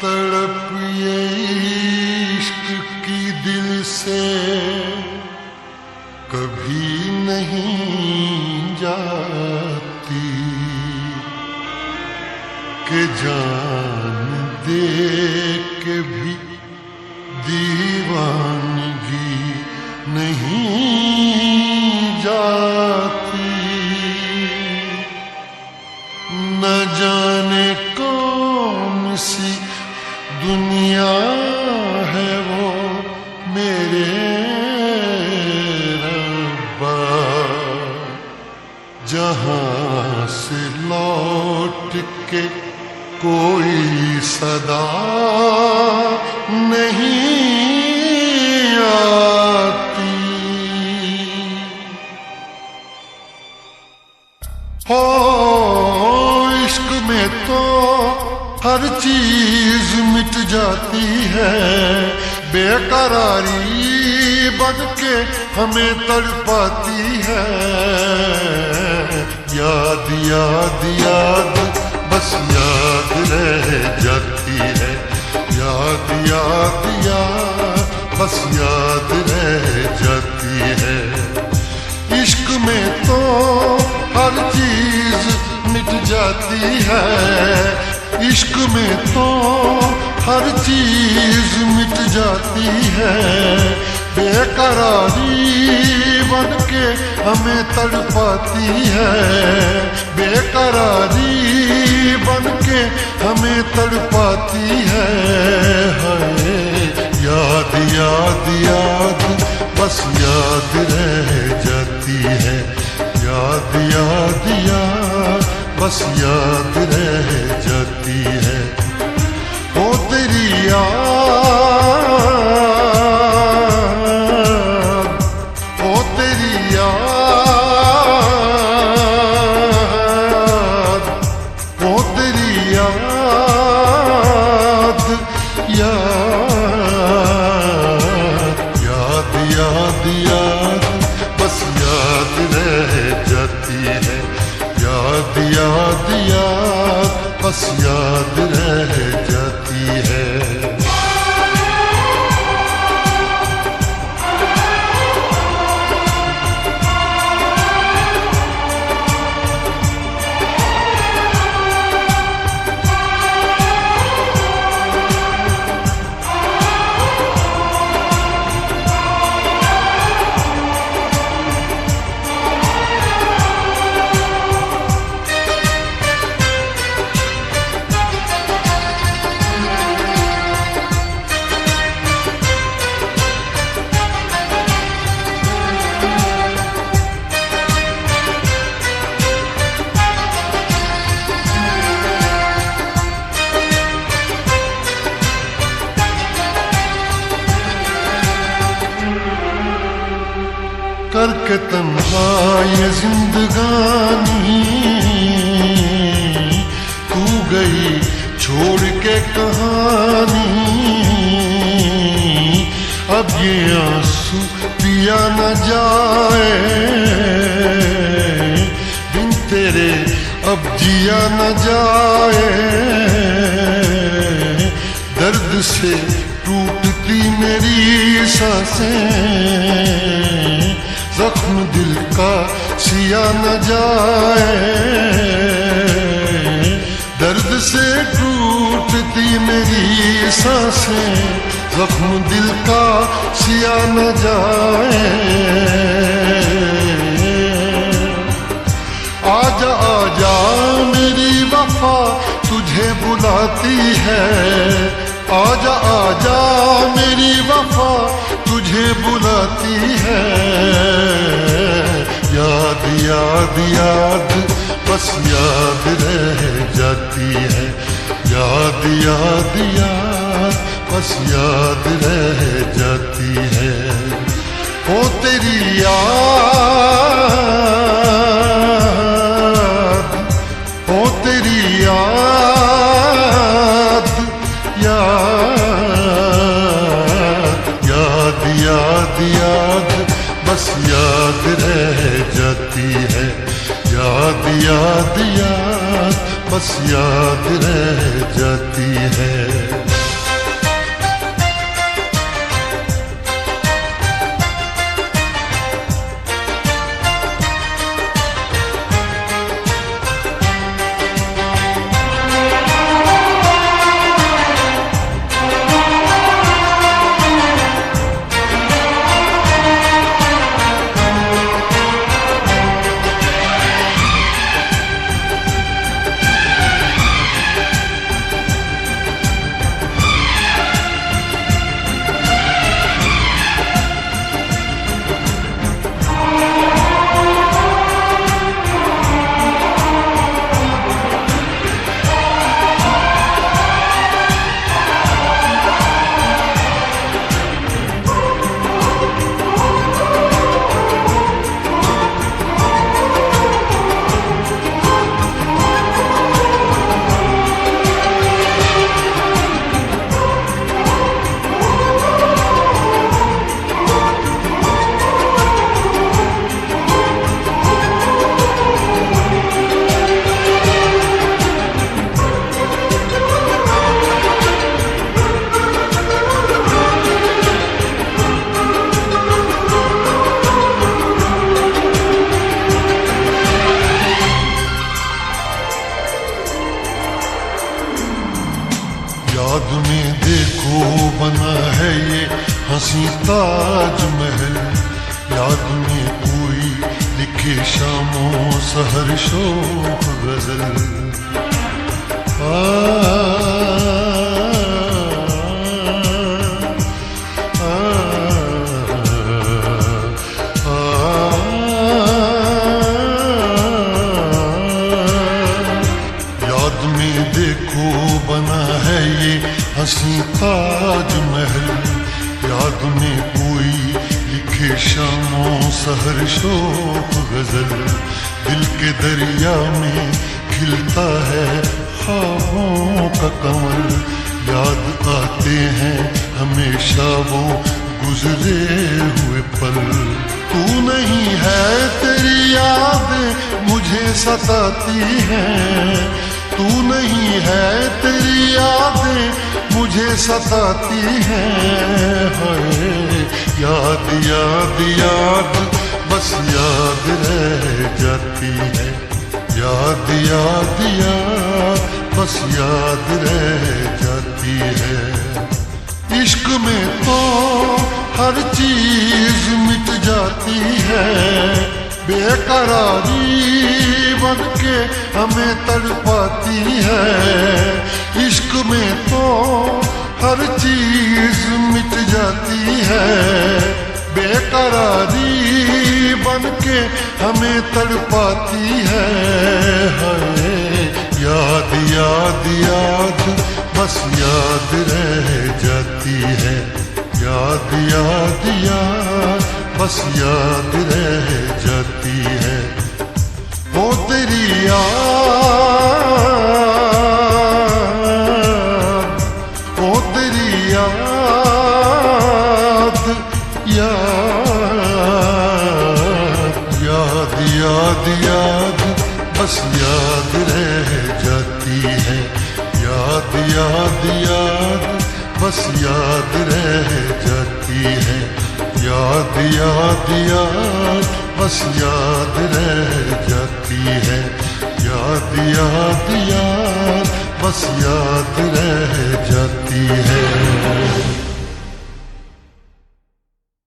तड़प ये इश्क की दिल से कभी नहीं जाती कि जान दे के भी दीवानगी नहीं जाती। न जाने कौन सी दुनिया है वो मेरे रब्बा, जहां से लौट के कोई सदा नहीं आती। हो इश्क में तो हर चीज मिट जाती है, बेकरारी बन के हमें तड़पाती है। याद याद याद बस याद रह जाती है, याद याद याद बस याद रह जाती है। इश्क में तो हर चीज मिट जाती है, इश्क में तो हर चीज मिट जाती है। बेकरारी बन के हमें तड़पाती है, बेकरारी बन के हमें तड़पाती है। याद याद याद बस याद रह जाती है, याद याद याद बस याद रह जाती है। ओ तेरी याद, ओ तेरी याद, ओ तेरी याद, याद याद याद बस याद रह जाती है, याद याद याद बस याद रह जाती है। करके तन्हा ये जिंदगानी तू गई छोड़ के कहानी। अब ये आंसू पिया न जाए बिन तेरे, अब जिया न जाए। दर्द से टूटती मेरी सांसें, जख्म दिल का सिया न जाए। दर्द से टूटती मेरी सांसें, जख्म दिल का सिया न जाए। आजा आजा मेरी वफा तुझे बुलाती है, आजा आजा मेरी वफा तुझे बुलाती है। याद याद याद बस याद रह जाती है, याद याद याद बस याद रह जाती है। ओ तेरी याद, ओ तेरी याद, याद याद याद बस याद रह जाती है, याद याद याद बस बस याद रह जाती है। याद में देखो बना है ये हंसी ताजमहल, याद में कोई लिखे शामों सहर शोक गजल। याद में देखो बना है ये हंसी ताजमहल, याद में कोई लिखे शामों सहर शोक गजल। दिल के दरिया में खिलता है ख्वाबों का कमल, याद आते हैं हमेशा वो गुजरे हुए पल। तू नहीं है तेरी यादें मुझे सताती हैं, तू नहीं है तेरी यादें मुझे सताती हैं। हाय याद याद याद बस याद रह जाती है, याद याद याद बस याद रह जाती है। इश्क में तो हर चीज मिट जाती है, बेकरारी बन के हमें तड़पाती है। इश्क में तो हर चीज मिट जाती है, बेकरारी बन के हमें तड़पाती है। हाय याद याद याद बस याद रह जाती है, याद याद याद बस याद रह जाती है। वो तेरी याद, वो तेरी याद, याद याद याद बस याद रह जाती है, याद याद याद बस याद रह जाती है। याद याद याद बस याद रह जाती है, याद याद याद बस याद रह जाती है।